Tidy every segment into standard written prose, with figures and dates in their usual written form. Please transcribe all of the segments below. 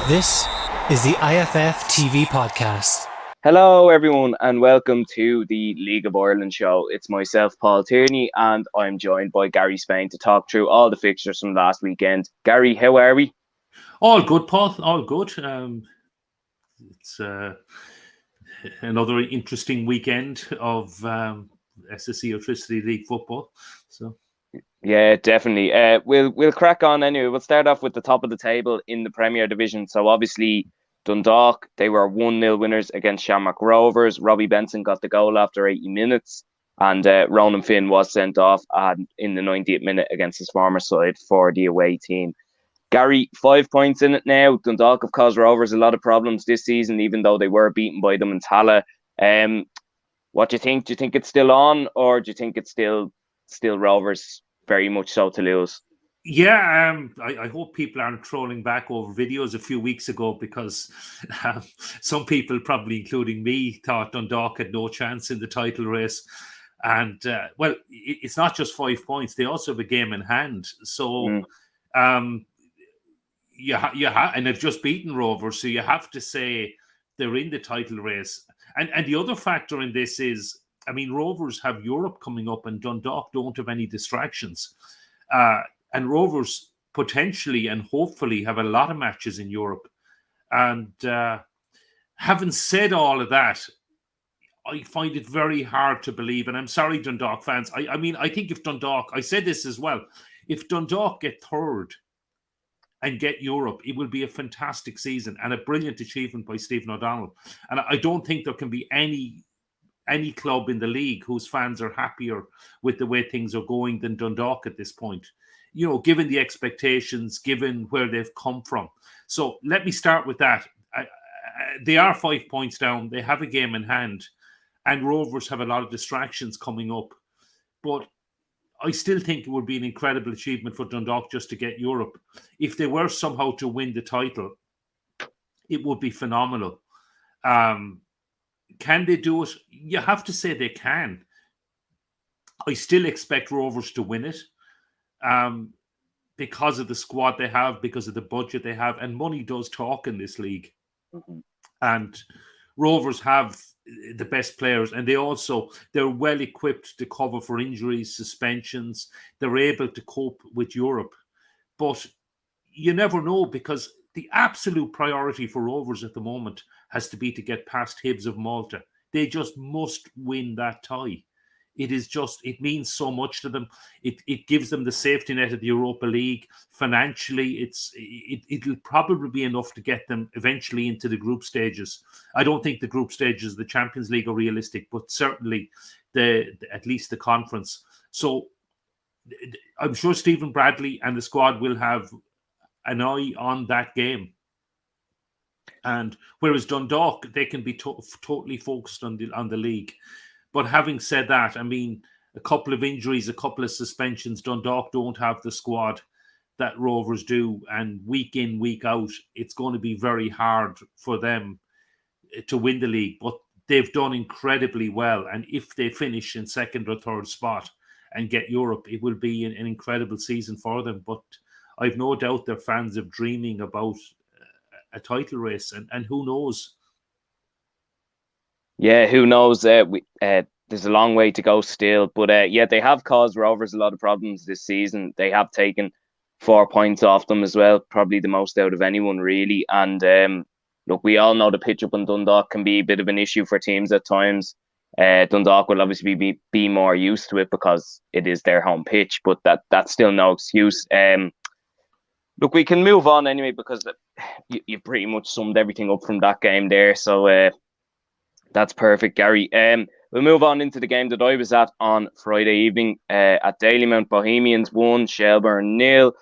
This is the IFF TV podcast. Hello, everyone, and welcome to the League of Ireland show. It's myself, Paul Tierney, and I'm joined by Gary Spain to talk through all the fixtures from last weekend. Gary, how are we? All good, Paul. All good. It's another interesting weekend of SSE Electricity League football. So. Yeah, definitely. We'll crack on anyway. We'll start off with the top of the table in the Premier Division. So obviously Dundalk, they were 1-0 winners against Shamrock Rovers. Robbie Benson got the goal after 80 minutes, and Ronan Finn was sent off in the 90th minute against his former side for the away team. Gary, 5 points in it now. Dundalk have caused Rovers a lot of problems this season, even though they were beaten by them in Tala. What do you think? Do you think it's still on, or do you think it's still Rovers very much so to lose? Yeah, I hope people aren't trolling back over videos a few weeks ago, because some people, probably including me, thought Dundalk had no chance in the title race. And, well, it's not just 5 points. They also have a game in hand. So, and they've just beaten Rovers. So you have to say they're in the title race. And the other factor in this is, I mean, Rovers have Europe coming up and Dundalk don't have any distractions. And Rovers potentially and hopefully have a lot of matches in Europe. And having said all of that, I find it very hard to believe, and I'm sorry, Dundalk fans. I mean, I think if Dundalk, I said this as well, if Dundalk get third and get Europe, it will be a fantastic season and a brilliant achievement by Stephen O'Donnell. And I don't think there can be any club in the league whose fans are happier with the way things are going than Dundalk at this point, you know, given the expectations, given where they've come from. So let me start with that. They are 5 points down. They have a game in hand, and Rovers have a lot of distractions coming up. But I still think it would be an incredible achievement for Dundalk just to get Europe. If they were somehow to win the title, it would be phenomenal. Can they do it? You have to say they can. I still expect Rovers to win it because of the squad they have, because of the budget they have, and money does talk in this league. Mm-hmm. And Rovers have the best players, and they're well equipped to cover for injuries, suspensions. They're able to cope with Europe. But you never know, because the absolute priority for Rovers at the moment has to be to get past Hibs of Malta. They just must win that tie. It means so much to them. It gives them the safety net of the Europa League. Financially, it'll probably be enough to get them eventually into the group stages. I don't think the group stages of the Champions League are realistic, but certainly at least the conference. So I'm sure Stephen Bradley and the squad will have an eye on that game. And whereas Dundalk, they can be totally focused on the league. But having said that, I mean, a couple of injuries, a couple of suspensions, Dundalk don't have the squad that Rovers do. And week in, week out, it's going to be very hard for them to win the league. But they've done incredibly well. And if they finish in second or third spot and get Europe, it will be an incredible season for them. But I've no doubt their fans are dreaming about a title race, and who knows? Yeah, who knows? There's a long way to go still, but they have caused Rovers a lot of problems this season. They have taken 4 points off them as well, probably the most out of anyone, really. And look, we all know the pitch up in Dundalk can be a bit of an issue for teams at times. Dundalk will obviously be more used to it because it is their home pitch, but that's still no excuse. Look, we can move on anyway, because you pretty much summed everything up from that game there. So that's perfect, Gary. We'll move on into the game that I was at on Friday evening at Dalymount. Bohemians 1, Shelbourne 0.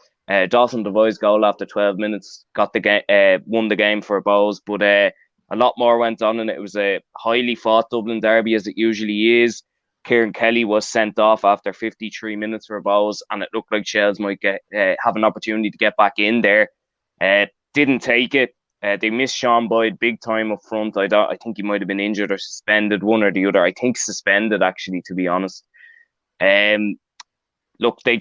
Dawson Devoy's goal after 12 minutes got the game, won the game for Bohs. But a lot more went on, and it was a highly fought Dublin derby, as it usually is. Kieran Kelly was sent off after 53 minutes for Bohs, and it looked like Shels might have an opportunity to get back in there. Didn't take it. They missed Sean Boyd big time up front. I think he might have been injured or suspended, one or the other. I think suspended, actually, to be honest. Look, they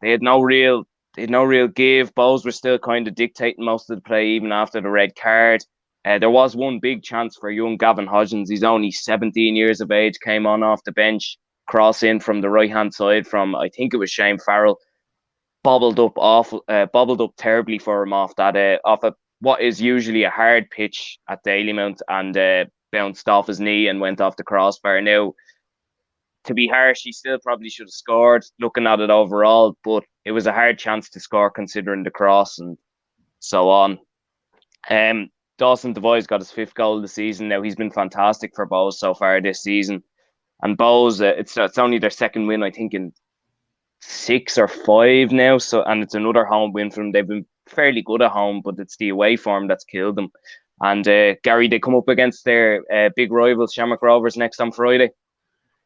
had no real they had no real give. Bohs were still kind of dictating most of the play, even after the red card. There was one big chance for young Gavin Hodgins. He's only 17 years of age, came on off the bench, cross in from the right-hand side from, I think it was Shane Farrell. Bobbled up terribly for him off what is usually a hard pitch at Dalymount, and bounced off his knee and went off the crossbar. Now, to be harsh, he still probably should have scored looking at it overall, but it was a hard chance to score considering the cross and so on. Dawson Devoy's got his 5th goal of the season. Now, he's been fantastic for Bohs so far this season. And Bohs, it's only their 2nd win, I think, in 6 or 5 now. And it's another home win for them. They've been fairly good at home, but it's the away form that's killed them. And Gary, they come up against their big rivals, Shamrock Rovers, next on Friday.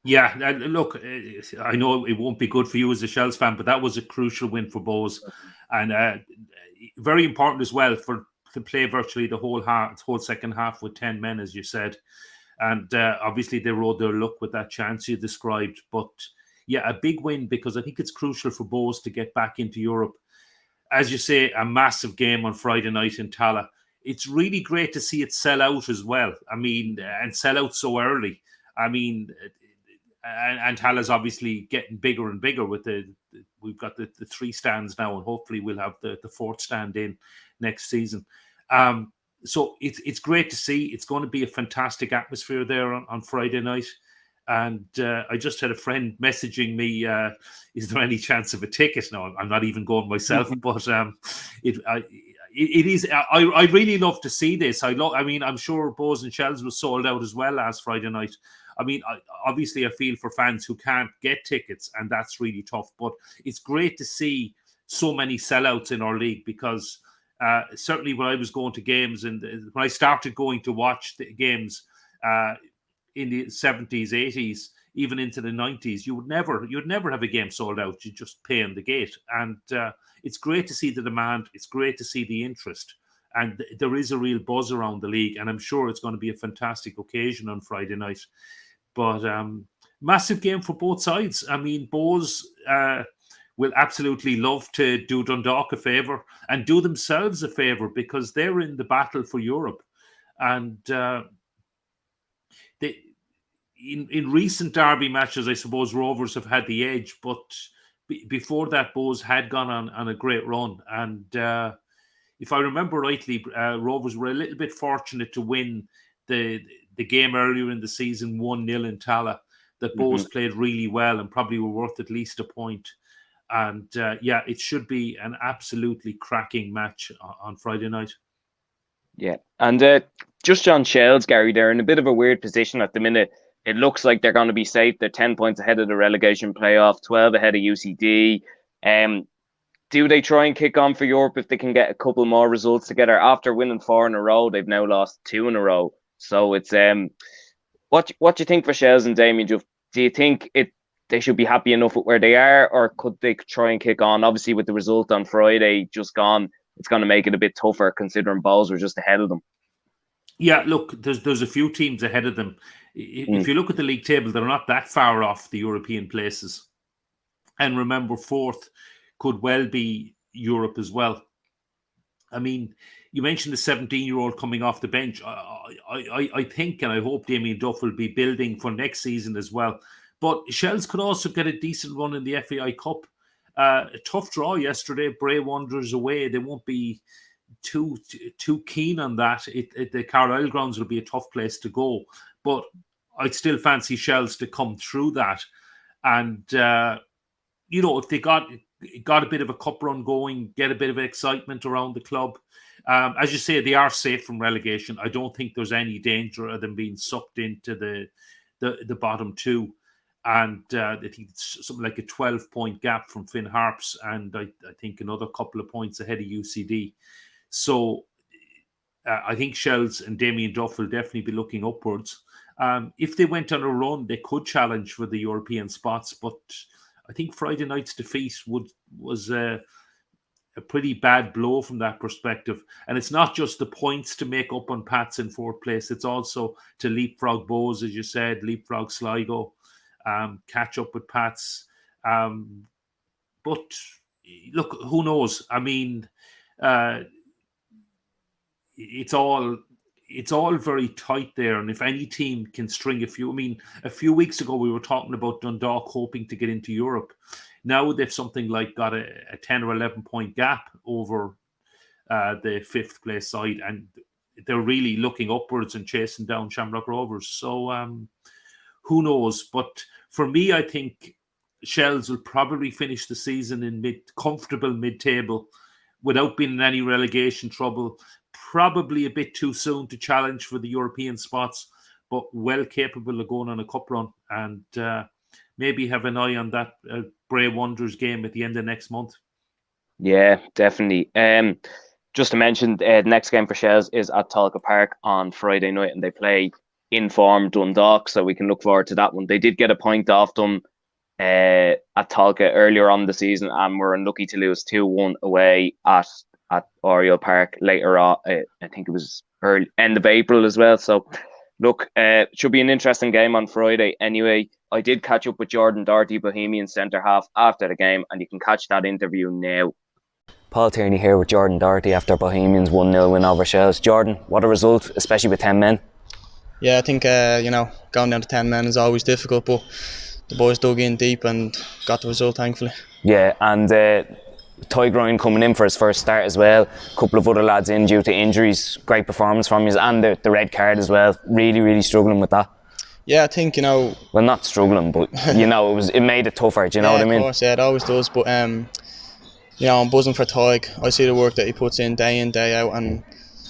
Yeah, look, I know it won't be good for you as a Shels fan, but that was a crucial win for Bohs, and very important as well to play virtually the whole second half with 10 men, as you said. And obviously they rode their luck with that chance you described. But yeah, a big win, because I think it's crucial for Bohs to get back into Europe. As you say, a massive game on Friday night in Tallaght. It's really great to see it sell out as well. I mean, and sell out so early. I mean, and Tallagh's obviously getting bigger and bigger with we've got the 3 stands now, and hopefully we'll have the 4th stand in next season. So it's great to see. It's going to be a fantastic atmosphere there on Friday night. And I just had a friend messaging me, is there any chance of a ticket? No, I'm not even going myself, but it is. I really love to see this. I mean, I'm sure Bohs and Shels was sold out as well last Friday night. I mean, obviously, I feel for fans who can't get tickets, and that's really tough. But it's great to see so many sellouts in our league, because certainly when I was going to games, and when I started going to watch the games in the 70s, 80s, even into the 90s, you'd never have a game sold out. You just pay in the gate, and it's great to see the demand. It's great to see the interest, and there is a real buzz around the league. And I'm sure it's going to be a fantastic occasion on Friday night. But massive game for both sides. I mean, Bohs will absolutely love to do Dundalk a favour and do themselves a favour, because they're in the battle for Europe. And in recent derby matches, I suppose Rovers have had the edge, but before that, Bohs had gone on a great run. And if I remember rightly, Rovers were a little bit fortunate to win the game earlier in the season 1-0 in Tallaght, that Bohs played really well and probably were worth at least a point. And yeah, it should be an absolutely cracking match on Friday night. Yeah, and just on Shels, Gary, they're in a bit of a weird position at the minute. It looks like they're going to be safe. They're 10 points ahead of the relegation playoff, 12 ahead of UCD. Do they try and kick on for Europe if they can get a couple more results together? After winning 4 in a row, they've now lost 2 in a row. So it's what do you think for Shels and Damien Duff? Do you think they should be happy enough with where they are, or could they try and kick on? Obviously, with the result on Friday just gone, it's going to make it a bit tougher, considering Bohs were just ahead of them. Yeah, look, there's a few teams ahead of them. If you look at the league table, they're not that far off the European places. And remember, 4th could well be Europe as well. I mean, you mentioned the 17-year-old coming off the bench. I think, and I hope Damien Duff will be building for next season as well. But Shels could also get a decent run in the FAI Cup. A tough draw yesterday. Bray Wanderers away. They won't be too keen on that. The Carlisle grounds will be a tough place to go. But I'd still fancy Shels to come through that. And, if they got a bit of a cup run going, get a bit of excitement around the club. As you say, they are safe from relegation. I don't think there's any danger of them being sucked into the bottom 2. And I think it's something like a 12-point gap from Finn Harps, and I think another couple of points ahead of UCD. So I think Shels and Damien Duff will definitely be looking upwards. If they went on a run, they could challenge for the European spots, but I think Friday night's defeat was a pretty bad blow from that perspective. And it's not just the points to make up on Pats in 4th place. It's also to leapfrog Bohs, as you said, leapfrog Sligo, catch up with Pats. But look, who knows? I mean, it's all very tight there, and if any team can string a few weeks ago we were talking about Dundalk hoping to get into Europe. Now they've something like got a 10 or 11 point gap over the 5th place side, and they're really looking upwards and chasing down Shamrock Rovers. So who knows? But for me, I think Shels will probably finish the season in comfortable mid-table without being in any relegation trouble. Probably a bit too soon to challenge for the European spots, but well capable of going on a cup run, and maybe have an eye on that Bray Wanderers game at the end of next month. Yeah, definitely. Just to mention, the next game for Shels is at Talca Park on Friday night, and they play in-form Dundalk, so we can look forward to that one. They did get a point off them at Talca earlier on the season, and were unlucky to lose 2-1 away at Oriel Park later on. I think it was end of April as well. So, look, should be an interesting game on Friday. Anyway, I did catch up with Jordan Doherty, Bohemians centre half, after the game, and you can catch that interview now. Paul Tierney here with Jordan Doherty after Bohemians 1-0 win over Shels. Jordan, what a result, especially with 10 men. Yeah, I think going down to 10 men is always difficult, but the boys dug in deep and got the result, thankfully. Yeah, and Ty Groin coming in for his first start as well. A couple of other lads in due to injuries. Great performance from you, and the red card as well. Really struggling with that. Yeah, I think, well, not struggling, but it made it tougher. Do you know what I mean? Of course, yeah, it always does. But I'm buzzing for Ty. I see the work that he puts in, day out, and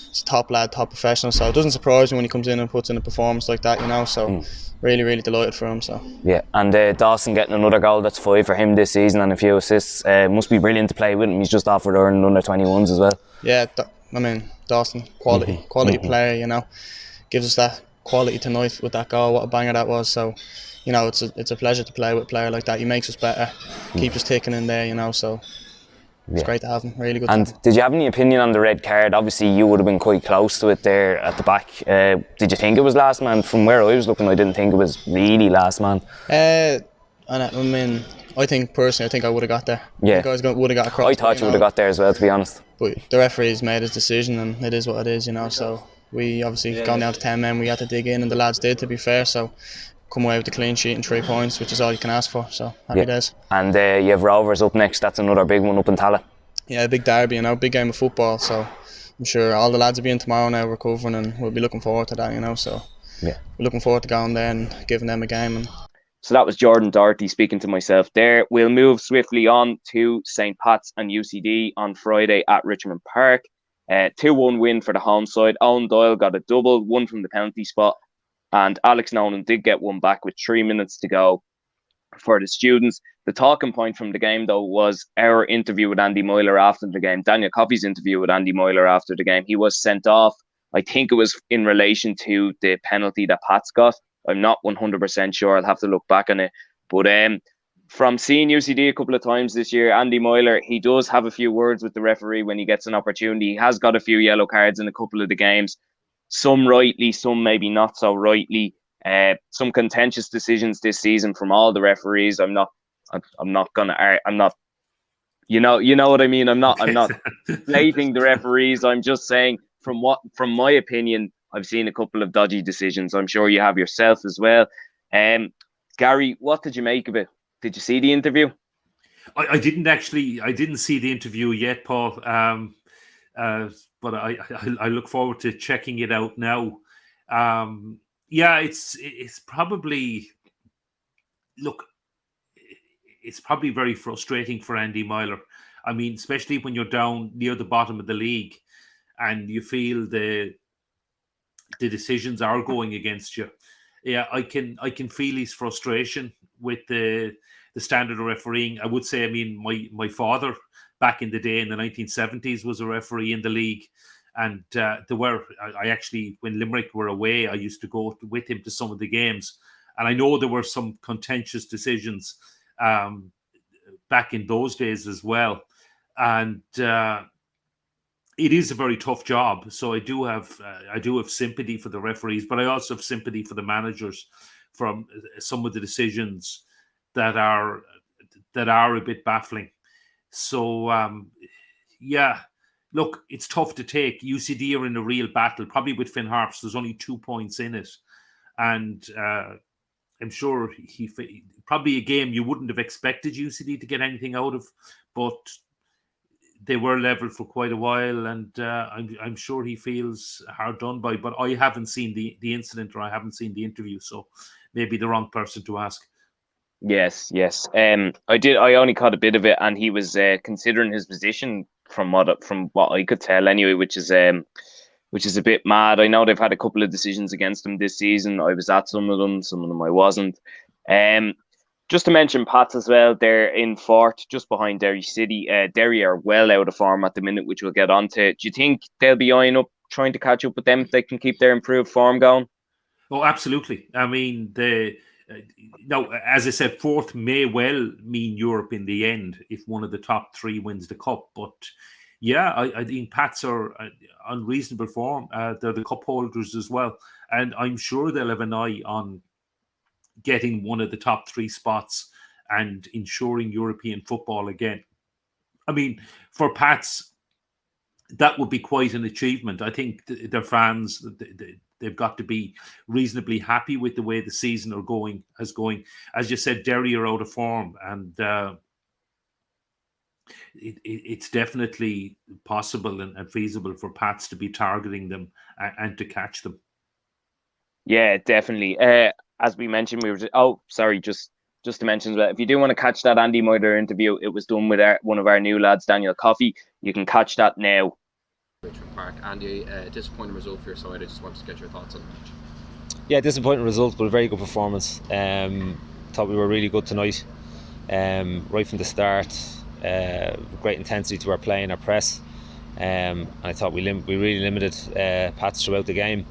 he's a top lad, top professional. So it doesn't surprise me when he comes in and puts in a performance like that. So really delighted for him. So yeah, and Dawson getting another goal. That's 5 for him this season, and a few assists. Must be brilliant to play with him. He's just offered earning under 21s as well. Yeah, Dawson, quality player. Gives us that quality tonight with that goal. What a banger that was. So it's a pleasure to play with a player like that. He makes us better, keeps us ticking in there. So it's great to have him. Really good. And did you have any opinion on the red card? Obviously, you would have been quite close to it there at the back. Did you think it was last man? From where I was looking, I didn't think it was really last man. I think personally, I would have got there. Yeah. I think I would have got across. I thought you would have got there as well, to be honest. But the referee's made his decision, and it is what it is, So we obviously gone down to 10 men. We had to dig in, and the lads did, to be fair. So come away with the clean sheet and 3 points, which is all you can ask for. So happy days. And you have Rovers up next. That's another big one up in Tala. Yeah, a big derby, big game of football. So I'm sure all the lads will be in tomorrow now recovering, and we'll be looking forward to that. So yeah, we're looking forward to going there and giving them a game. So that was Jordan Doherty speaking to myself there. We'll move swiftly on to St. Pat's and UCD on Friday at Richmond Park. 2-1 win for the home side. Owen Doyle got a double, one from the penalty spot, and Alex Nolan did get one back with 3 minutes to go for the students. The talking point from the game, though, was our interview with Andy Myler after the game. Daniel Coffey's interview with Andy Myler after the game. He was sent off. I think it was in relation to the penalty that Pat's got. I'm not 100% sure. I'll have to look back on it. But from seeing UCD a couple of times this year, Andy Myler, he does have a few words with the referee when he gets an opportunity. He has got a few yellow cards in a couple of the games. Some rightly, some maybe not so rightly. Some contentious decisions this season from all the referees. I'm not you know what I mean. I'm not slating the referees. I'm just saying from my opinion, I've seen a couple of dodgy decisions. I'm sure you have yourself as well. Gary, what did you make of it? Did you see the interview? I didn't see the interview yet, Paul. But I look forward to checking it out now. It's probably very frustrating for Andy Myler. I mean, especially when you're down near the bottom of the league and you feel the decisions are going against you. Yeah, I can feel his frustration with the standard of refereeing. I would say, my father back in the day in the 1970s was a referee in the league, and I actually, when Limerick were away, I used to go with him to some of the games, and I know there were some contentious decisions back in those days as well, and it is a very tough job. So I do have sympathy for the referees, but I also have sympathy for the managers from some of the decisions that are a bit baffling. So, yeah, look, it's tough to take. UCD are in a real battle, probably with Finn Harps. There's only 2 points in it. And I'm sure probably a game you wouldn't have expected UCD to get anything out of, but they were level for quite a while, and I'm sure he feels hard done by. But I haven't seen the incident, or I haven't seen the interview, so maybe the wrong person to ask. Yes. I only caught a bit of it, and he was considering his position from what I could tell anyway, which is a bit mad. I know they've had a couple of decisions against him this season. I was at some of them I wasn't. Just to mention Pats as well, they're in fourth, just behind Derry City. Derry are well out of form at the minute, which we'll get on to. Do you think they'll be eyeing up, trying to catch up with them if they can keep their improved form going? Oh, absolutely. I mean, now, as I said, fourth may well mean Europe in the end if one of the top three wins the cup. But yeah, I think Pats are on reasonable form. They're the cup holders as well. And I'm sure they'll have an eye on getting one of the top three spots and ensuring European football again. I mean, for Pats, that would be quite an achievement. I think their fans, they've got to be reasonably happy with the way the season is going. As you said, Derry are out of form, and it's definitely possible and feasible for Pats to be targeting them and to catch them. Yeah, definitely. As we mentioned, just to mention that if you do want to catch that Andy Myler interview, it was done with one of our new lads, Daniel Coffey. You can catch that now. Richmond Park. Andy, disappointing result for your side. I just wanted to get your thoughts on the match. Yeah, disappointing result, but a very good performance. Thought we were really good tonight, right from the start. Great intensity to our play and our press. I thought we really limited Pats throughout the game.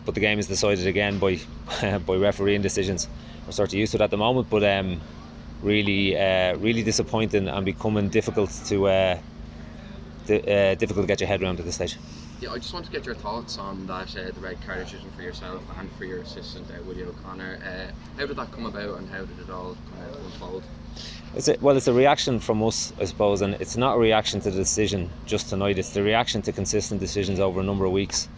But the game is decided again by refereeing decisions. We're sort of used to it at the moment, but really disappointing and becoming difficult to get your head around at this stage. Yeah, I just want to get your thoughts on that, the red card decision for yourself and for your assistant, Willie O'Connor. How did that come about, and how did it all kind of unfold? It's a reaction from us, I suppose, and it's not a reaction to the decision just tonight. It's the reaction to consistent decisions over a number of weeks.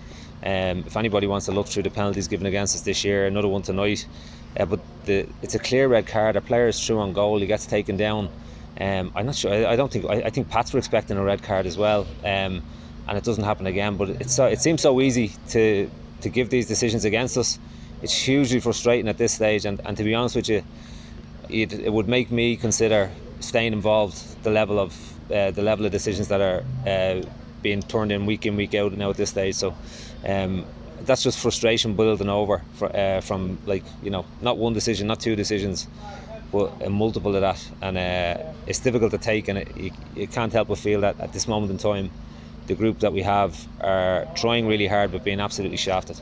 If anybody wants to look through the penalties given against us this year, another one tonight, but it's a clear red card. A player is through on goal, he gets taken down. I'm not sure. I think Pats were expecting a red card as well, and it doesn't happen again. But it seems so easy to give these decisions against us. It's hugely frustrating at this stage, and to be honest with you, it would make me consider staying involved. The level of decisions that are being turned in week out now at this stage. So that's just frustration building over from not one decision, not two decisions, but a multiple of that, and it's difficult to take, and you can't help but feel that at this moment in time the group that we have are trying really hard but being absolutely shafted.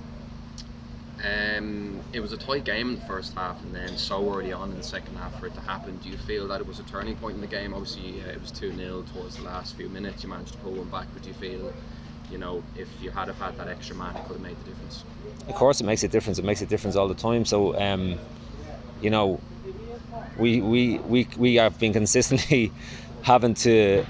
It was a tight game in the first half, and then so early on in the second half for it to happen. Do you feel that it was a turning point in the game? Obviously it was 2-0 towards the last few minutes. You managed to pull one back, but do you feel, if you had had that extra man, it could have made the difference? Of course it makes a difference. It makes a difference all the time. So we have been consistently having to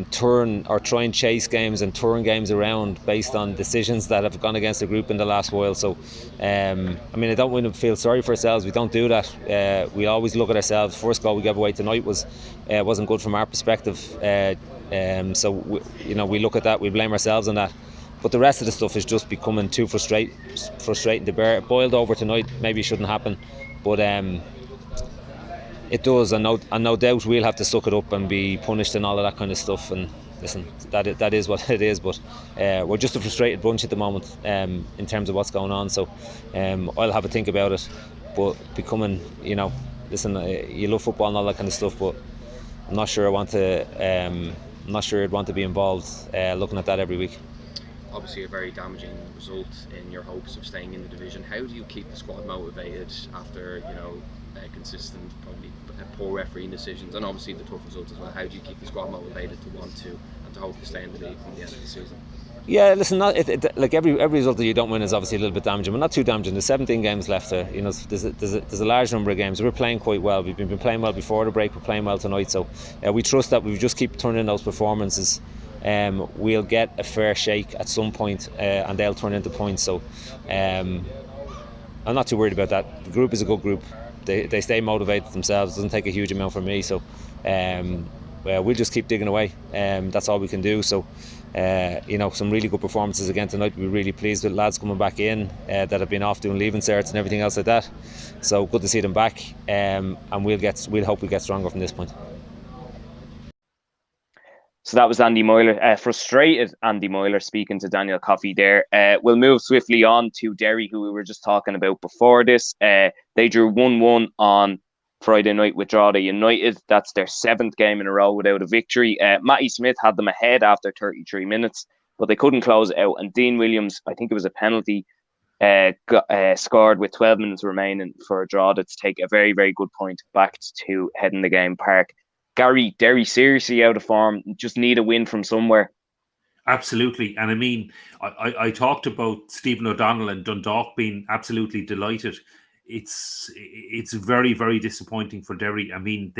turn or try and chase games and turn games around based on decisions that have gone against the group in the last while. So I don't want to feel sorry for ourselves. We don't do that. We always look at ourselves. First goal we gave away tonight wasn't good from our perspective. So we look at that. We blame ourselves on that. But the rest of the stuff is just becoming too frustrating to bear. It boiled over tonight. Maybe it shouldn't happen, but it does, and no doubt we'll have to suck it up and be punished and all of that kind of stuff. And listen, that is what it is. But we're just a frustrated bunch at the moment in terms of what's going on. So I'll have a think about it. But becoming, listen, you love football and all that kind of stuff, but I'm not sure I'd want to be involved looking at that every week. Obviously a very damaging result in your hopes of staying in the division. How do you keep the squad motivated after consistent, probably poor refereeing decisions, and obviously the tough results as well? How do you keep the squad motivated to want to to hopefully stay in the league from the end of the season? Yeah, listen, like every result that you don't win is obviously a little bit damaging, but not too damaging. There's 17 games left there. You know, there's a large number of games. We're playing quite well. We've been playing well before the break. We're playing well tonight. So we trust that we just keep turning in those performances. We'll get a fair shake at some point, and they'll turn into points. So I'm not too worried about that. The group is a good group. They stay motivated themselves. It doesn't take a huge amount from me. So we'll just keep digging away. That's all we can do. So. You know, some really good performances again tonight. We're really pleased with lads coming back in that have been off doing leaving certs and everything else like that. So good to see them back, and we'll hope we get stronger from this point. So that was Andy Myler, frustrated Andy Myler speaking to Daniel Coffey there. We'll move swiftly on to Derry, who we were just talking about before this. They drew 1-1 on Friday night with Drogheda United. That's their 7th game in a row without a victory. Matty Smith had them ahead after 33 minutes, but they couldn't close it out. And Dean Williams, I think it was a penalty, scored with 12 minutes remaining for Drogheda to take a very, very good point back to heading the game park. Gary, Derry seriously out of form, just need a win from somewhere. Absolutely. And I mean, I talked about Stephen O'Donnell and Dundalk being absolutely delighted. It's very, very disappointing for Derry. I mean,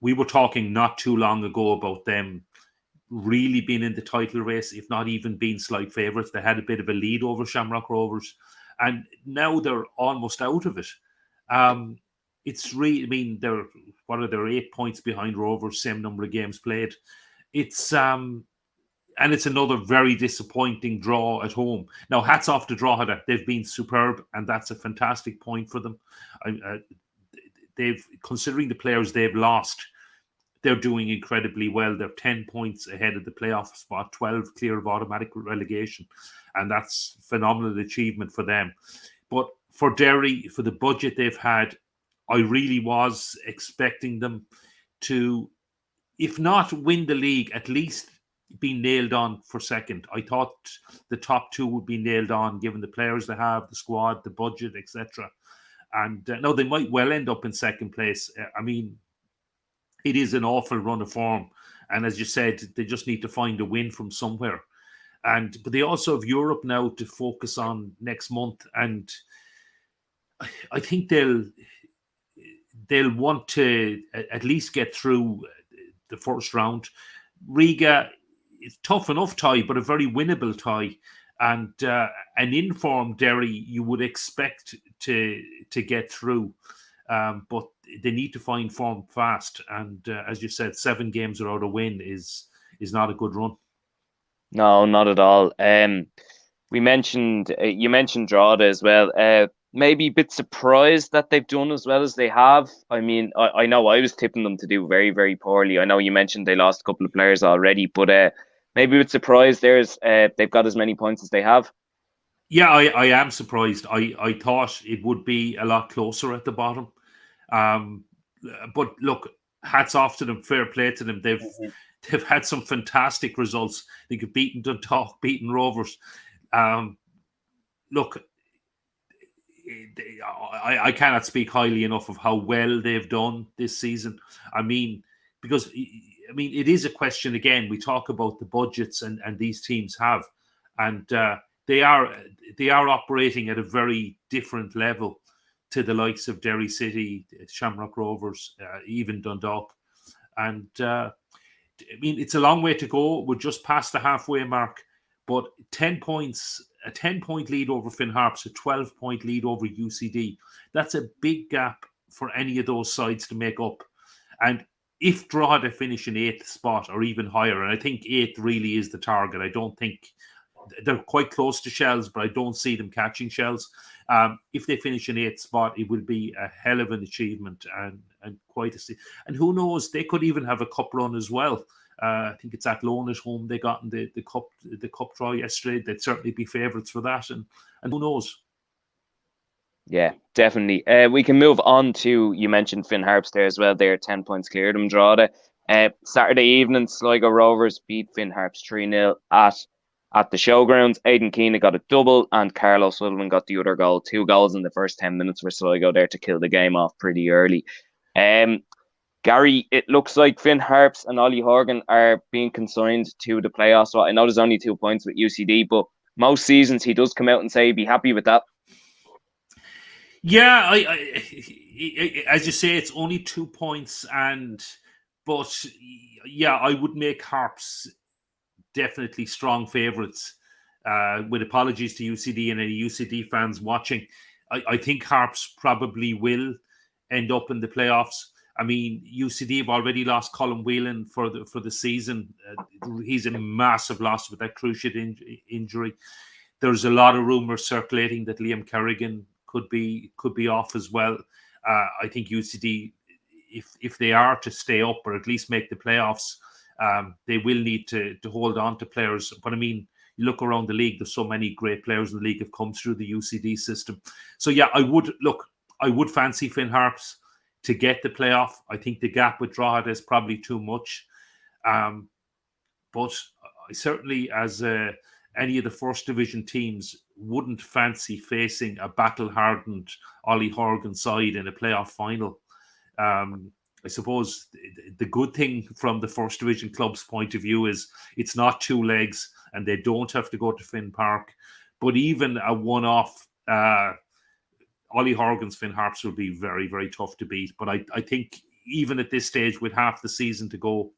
we were talking not too long ago about them really being in the title race, if not even being slight favourites. They had a bit of a lead over Shamrock Rovers, and now they're almost out of it. It's really, I mean, they're 8 points behind Rovers, same number of games played. And it's another very disappointing draw at home. Now, hats off to Drogheda. They've been superb, and that's a fantastic point for them. Considering the players they've lost, they're doing incredibly well. They're 10 points ahead of the playoff spot, 12 clear of automatic relegation. And that's phenomenal achievement for them. But for Derry, for the budget they've had, I really was expecting them to, if not win the league, at least be nailed on for second. I thought the top two would be nailed on, given the players they have, the squad, the budget, etc. And no, they might well end up in second place. I mean, it is an awful run of form, and as you said, they just need to find a win from somewhere. But they also have Europe now to focus on next month, and I think they'll want to at least get through the first round. Riga, it's tough enough tie, but a very winnable tie. And an informed Derry you would expect to get through. But they need to find form fast. And as you said, 7 games without a win is not a good run. No, not at all. You mentioned Drogheda as well. Maybe a bit surprised that they've done as well as they have. I mean, I know I was tipping them to do very, very poorly. I know you mentioned they lost a couple of players already, but maybe a bit surprised they've got as many points as they have. Yeah, I am surprised. I thought it would be a lot closer at the bottom. But look, hats off to them, fair play to them. They've had some fantastic results. They could beaten Dundalk, beaten Rovers. Look, I cannot speak highly enough of how well they've done this season. I mean, because it is a question again. We talk about the budgets and these teams have, and they are operating at a very different level to the likes of Derry City, Shamrock Rovers, even Dundalk. And it's a long way to go. We're just past the halfway mark, but 10 points. A 10-point lead over Finn Harps, a 12-point lead over UCD. That's a big gap for any of those sides to make up. And if Drogheda finish in 8th spot or even higher, and I think 8th really is the target. I don't think they're quite close to Shels, but I don't see them catching Shels. If they finish in 8th spot, it will be a hell of an achievement and quite a. And who knows, they could even have a cup run as well. I think it's Athlone at home. They got in the cup draw yesterday. They'd certainly be favourites for that, and who knows? Yeah, definitely. We can move on to, you mentioned Finn Harps there as well. They're 10 points clear of them, Drogheda. Saturday evening, Sligo Rovers beat Finn Harps 3-0 at the showgrounds. Aidan Keane got a double, and Carlos Sullivan got the other goal. 2 goals in the first 10 minutes for Sligo there to kill the game off pretty early. Gary, it looks like Finn Harps and Ollie Horgan are being consigned to the playoffs. So I know there's only 2 points with UCD, but most seasons he does come out and say he'd be happy with that. Yeah, as you say, it's only 2 points, but yeah, I would make Harps definitely strong favourites. With apologies to UCD and any UCD fans watching, I think Harps probably will end up in the playoffs. I mean, UCD have already lost Colin Whelan for the season. He's a massive loss with that cruciate injury. There's a lot of rumours circulating that Liam Kerrigan could be off as well. I think UCD, if they are to stay up or at least make the playoffs, they will need to hold on to players. But I mean, you look around the league, there's so many great players in the league have come through the UCD system. So yeah, I would fancy Finn Harps to get the playoff. I think the gap with Drogheda is probably too much. But I certainly, as any of the first division teams, wouldn't fancy facing a battle-hardened Ollie Horgan side in a playoff final. I suppose the good thing from the first division club's point of view is it's not 2 legs and they don't have to go to Finn Park. But even a one-off Ollie Horgan's Finn Harps will be very, very tough to beat. But I think even at this stage, with half the season to go,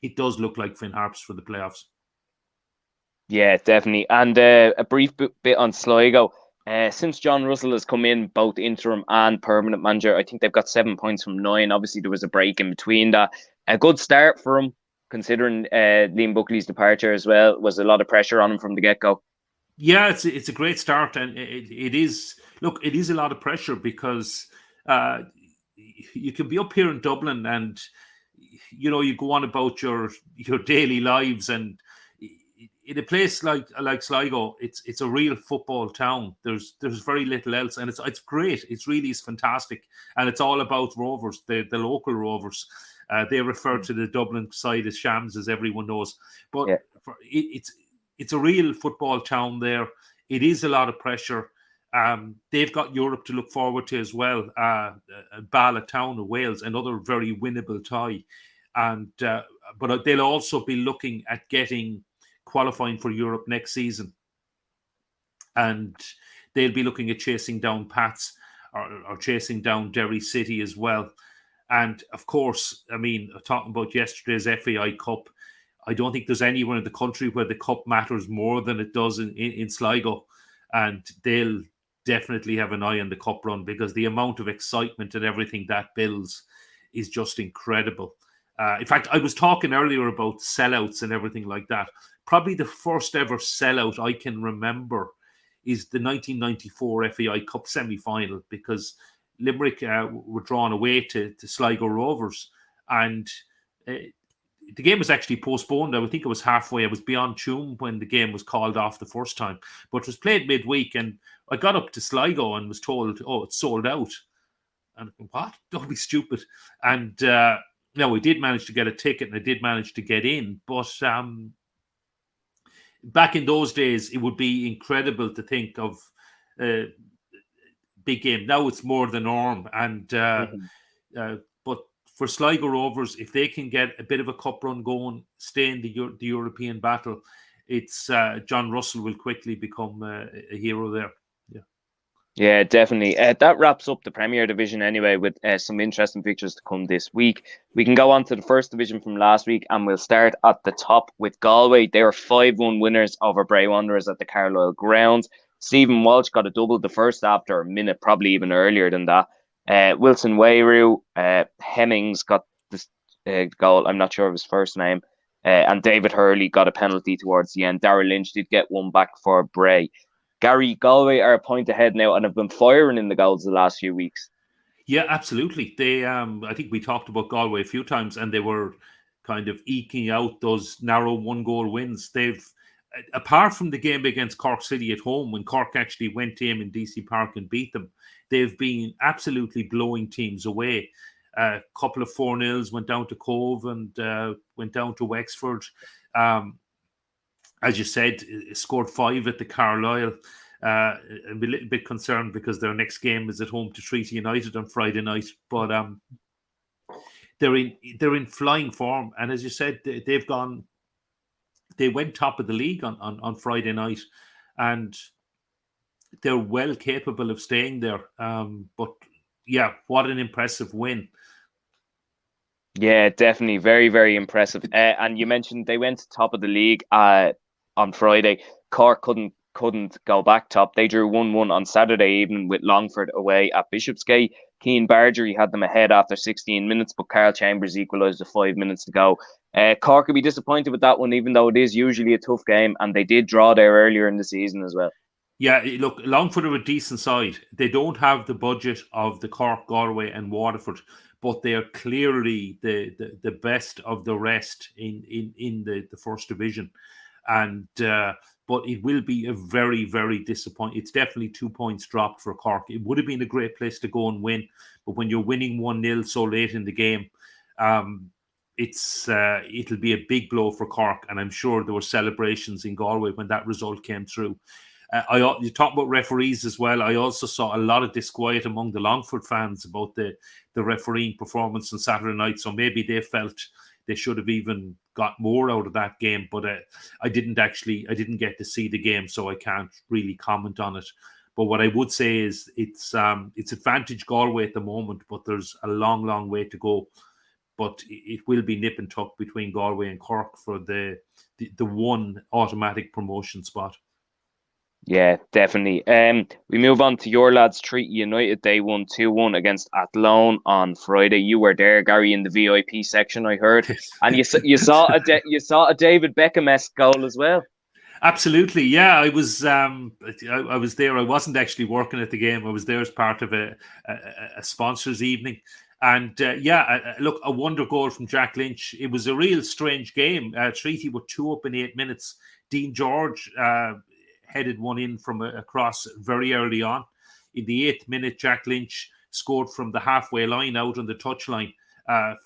it does look like Finn Harps for the playoffs. Yeah, definitely. And a brief bit on Sligo. Since John Russell has come in, both interim and permanent manager, I think they've got 7 points from 9. Obviously, there was a break in between that. A good start for him, considering Liam Buckley's departure as well. Was a lot of pressure on him from the get-go. Yeah, it's a great start, and it is. Look, it is a lot of pressure because you can be up here in Dublin, and you go on about your daily lives, and in a place like Sligo, it's a real football town. There's very little else, and it's great. It really is fantastic, and it's all about Rovers, the local Rovers. They refer to the Dublin side as Shams, as everyone knows, but yeah. It's a real football town there. It is a lot of pressure. They've got Europe to look forward to as well. Bala Town of Wales, another very winnable tie, and but they'll also be looking at qualifying for Europe next season, and they'll be looking at chasing down Pats or chasing down Derry City as well. And of course, I mean, talking about yesterday's FAI Cup, I don't think there's anywhere in the country where the cup matters more than it does in Sligo, and they'll definitely have an eye on the cup run because the amount of excitement and everything that builds is just incredible. In fact, I was talking earlier about sellouts and everything like that. Probably the first ever sellout I can remember is the 1994 FAI Cup semi-final, because Limerick were drawn away to Sligo Rovers, and the game was actually postponed. I think it was halfway. I was beyond Tuam when the game was called off the first time, but it was played midweek, and I got up to Sligo and was told, "Oh, it's sold out." And what? Don't be stupid. And no, we did manage to get a ticket, and I did manage to get in. But back in those days, it would be incredible to think of big game. Now it's more the norm, and but for Sligo Rovers, if they can get a bit of a cup run going, stay in the European battle, it's John Russell will quickly become a hero there. Yeah, definitely. That wraps up the Premier Division anyway, with some interesting fixtures to come this week. We can go on to the First Division from last week, and we'll start at the top with Galway. They were 5-1 winners over Bray Wanderers at the Carlisle grounds. Stephen Walsh got a double the first after a minute, probably even earlier than that. Wilson Wayru, Hemmings got this goal. I'm not sure of his first name. And David Hurley got a penalty towards the end. Darrell Lynch did get one back for Bray. Gary, Galway are a point ahead now and have been firing in the goals the last few weeks. Yeah, absolutely. They, I think we talked about Galway a few times, and they were kind of eking out those narrow 1-goal wins. They've, apart from the game against Cork City at home, when Cork actually went to him in DC Park and beat them, they've been absolutely blowing teams away. A couple of 4-0s, went down to Cove and went down to Wexford. As you said, scored 5 at the Carlisle. I'm a little bit concerned because their next game is at home to Treaty United on Friday night. But they're in flying form, and as you said, they went top of the league on Friday night, and they're well capable of staying there. But yeah, what an impressive win. Yeah, definitely. Very, very impressive. And you mentioned they went top of the league on Friday. Cork couldn't go back top. They drew 1-1 on Saturday evening with Longford away at Bishopsgate. Keane Bargery had them ahead after 16 minutes, but Carl Chambers equalised with 5 minutes to go. Cork will be disappointed with that one, even though it is usually a tough game, and they did draw there earlier in the season as well. Yeah, look, Longford are a decent side. They don't have the budget of the Cork, Galway and Waterford, but they are clearly the best of the rest in the first division. And but it will be a very, very disappointing. It's definitely 2 points dropped for Cork. It would have been a great place to go and win, but when you're winning 1-0 so late in the game, it'll be a big blow for Cork. And I'm sure there were celebrations in Galway when that result came through. You talk about referees as well. I also saw a lot of disquiet among the Longford fans about the refereeing performance on Saturday night. So maybe they felt they should have even got more out of that game. But I didn't get to see the game, so I can't really comment on it. But what I would say is it's advantage Galway at the moment, but there's a long, long way to go. But it will be nip and tuck between Galway and Cork for the one automatic promotion spot. Yeah, definitely. We move on to your lads, Treaty United. They won 2-1 against Athlone on Friday. You were there, Gary, in the VIP section, I heard, and you saw a David Beckham-esque goal as well. Absolutely, yeah. I was there. I wasn't actually working at the game. I was there as part of a sponsors evening, and look, a wonder goal from Jack Lynch. It was a real strange game. Treaty were 2 up in 8 minutes. Dean George headed one in from across very early on. In the 8th minute, Jack Lynch scored from the halfway line out on the touchline.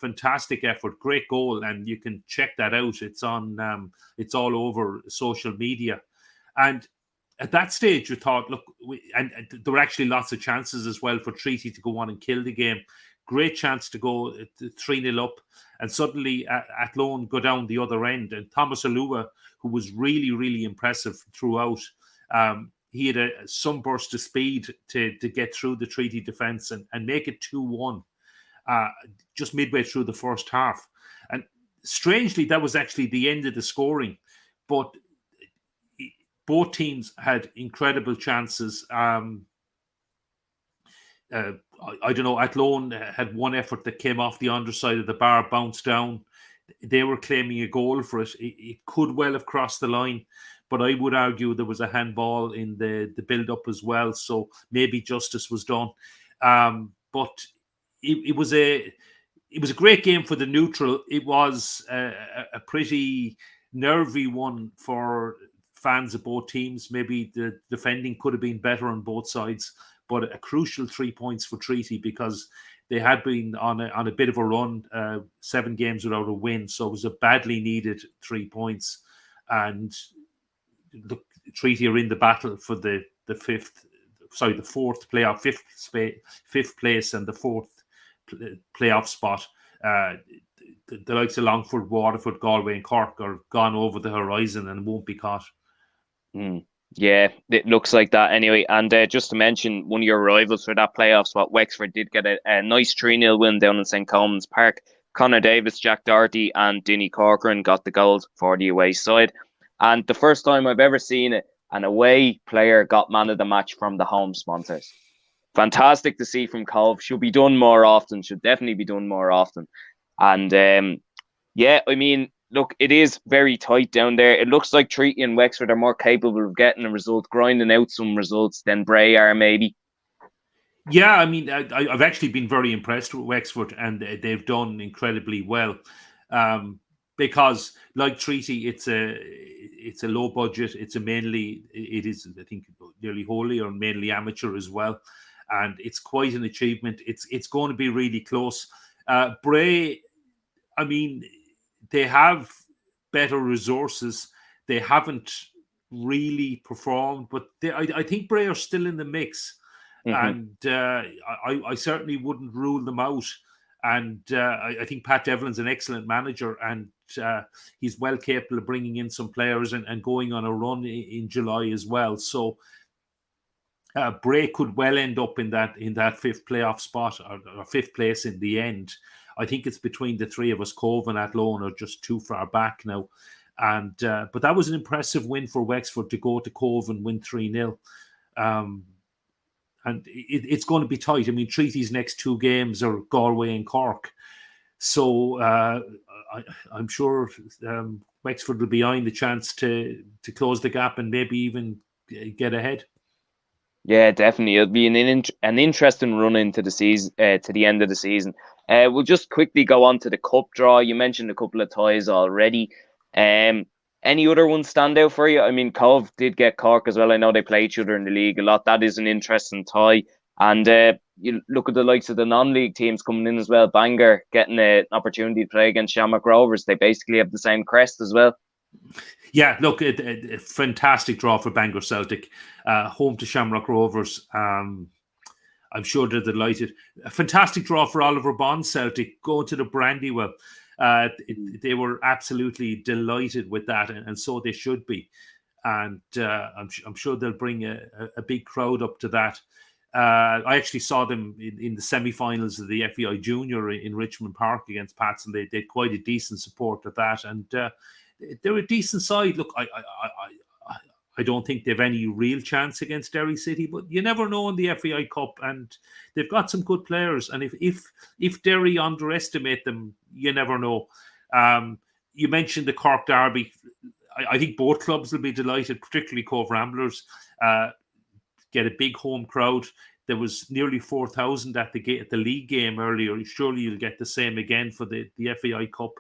Fantastic effort, great goal, and you can check that out. It's on, it's all over social media. And at that stage, you thought, look, and there were actually lots of chances as well for Treaty to go on and kill the game. Great chance to go 3-0 up, and suddenly Athlone go down the other end. And Thomas Alua, who was really, really impressive throughout, he had some burst of speed to get through the Treaty defence and make it 2-1 just midway through the first half. And strangely, that was actually the end of the scoring. But both teams had incredible chances. I don't know, Athlone had one effort that came off the underside of the bar, bounced down. They were claiming a goal for it. It could well have crossed the line, but I would argue there was a handball in the build-up as well, so maybe justice was done. But it was a great game for the neutral. It was a pretty nervy one for fans of both teams. Maybe the defending could have been better on both sides, but a crucial 3 points for Treaty because they had been on a bit of a run, 7 games without a win. So it was a badly needed 3 points. And the Treaty are in the battle for the fourth playoff, fifth place and the fourth playoff spot. The likes of Longford, Waterford, Galway and Cork are gone over the horizon and won't be caught. Yeah, it looks like that anyway. And just to mention, one of your rivals for that playoff spot, Wexford, did get a nice 3-0 win down in St. Coleman's Park. Conor Davis, Jack Doherty and Dinny Corcoran got the goals for the away side. And the first time I've ever seen it, an away player got man of the match from the home sponsors. Fantastic to see from Cove. Should be done more often. Should definitely be done more often. And I mean, look, it is very tight down there. It looks like Treaty and Wexford are more capable of getting a result, grinding out some results than Bray are, maybe. Yeah, I mean, I've actually been very impressed with Wexford, and they've done incredibly well. Because, like Treaty, it's a low budget. It is, I think, nearly wholly or mainly amateur as well, and it's quite an achievement. It's going to be really close. Bray, I mean, they have better resources. They haven't really performed, but I think Bray are still in the mix. Mm-hmm. And I certainly wouldn't rule them out. And I think Pat Devlin's an excellent manager, and he's well capable of bringing in some players and going on a run in July as well. So Bray could well end up in that fifth playoff spot or fifth place in the end. I think it's between the three of us. Cove and Athlone are just too far back now. And but that was an impressive win for Wexford to go to Cove and win 3-0. And it's going to be tight. I mean, Treaty's next two games are Galway and Cork. So I'm sure Wexford will be eyeing the chance to close the gap and maybe even get ahead. Yeah, definitely. It'll be an interesting run into the season, to the end of the season. We'll just quickly go on to the cup draw. You mentioned a couple of ties already. Any other ones stand out for you? I mean, Cove did get Cork as well. I know they play each other in the league a lot. That is an interesting tie. And you look at the likes of the non-league teams coming in as well. Bangor getting an opportunity to play against Shamrock Rovers. They basically have the same crest as well. Yeah, look, a fantastic draw for Bangor Celtic. Home to Shamrock Rovers. I'm sure they're delighted. A fantastic draw for Oliver Bond Celtic. Going to the Brandywell. They were absolutely delighted with that, and so they should be. And I'm sure they'll bring a big crowd up to that. I actually saw them in the semi-finals of the FEI Junior in Richmond Park against Pats, and they had quite a decent support at that. And they're a decent side. Look, I don't think they've any real chance against Derry City, but you never know in the FEI Cup, and they've got some good players. And if Derry underestimate them, you never know. You mentioned the Cork Derby. I think both clubs will be delighted, particularly Cove Ramblers. Get a big home crowd. There was nearly 4,000 at the league game earlier. Surely you'll get the same again for the FEI Cup.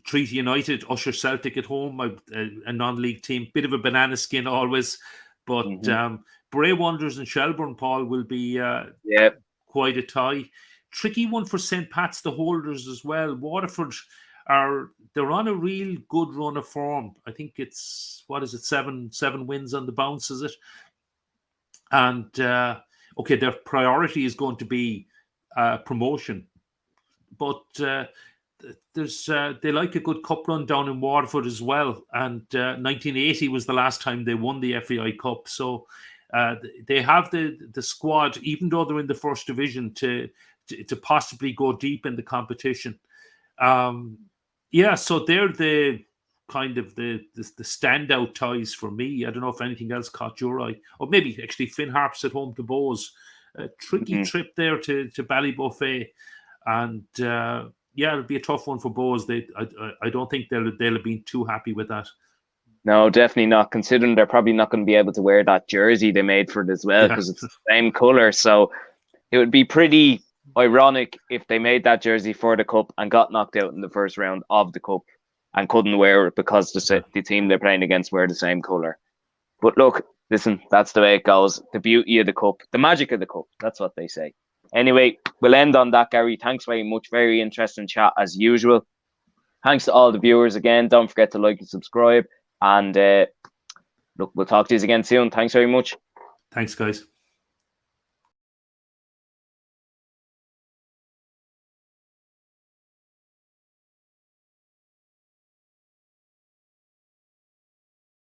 Treaty United, Usher Celtic at home, a non-league team. Bit of a banana skin always. But Bray Wanderers and Shelbourne, Paul, will be quite a tie. Tricky one for St. Pat's, the holders as well. Waterford they're on a real good run of form. I think it's, 7 wins on the bounce, is it? And their priority is going to be promotion. But they like a good cup run down in Waterford as well. And 1980 was the last time they won the FEI Cup. So they have the squad, even though they're in the first division, to possibly go deep in the competition. So they're the kind of the standout ties for me. I don't know if anything else caught your eye. Or maybe actually Finn Harps at home to Bohs. A tricky trip there to Ballybuffet. And it'll be a tough one for Bohs. I don't think they'll have been too happy with that. No, definitely not, considering they're probably not going to be able to wear that jersey they made for it as well, because it's the same colour. So it would be pretty ironic if they made that jersey for the cup and got knocked out in the first round of the cup and couldn't wear it because the team they're playing against wear the same colour. But look, listen, that's the way it goes. The beauty of the cup, the magic of the cup, that's what they say. Anyway, we'll end on that, Gary. Thanks very much. Very interesting chat as usual. Thanks to all the viewers again. Don't forget to like and subscribe. And look, we'll talk to you again soon. Thanks very much. Thanks, guys.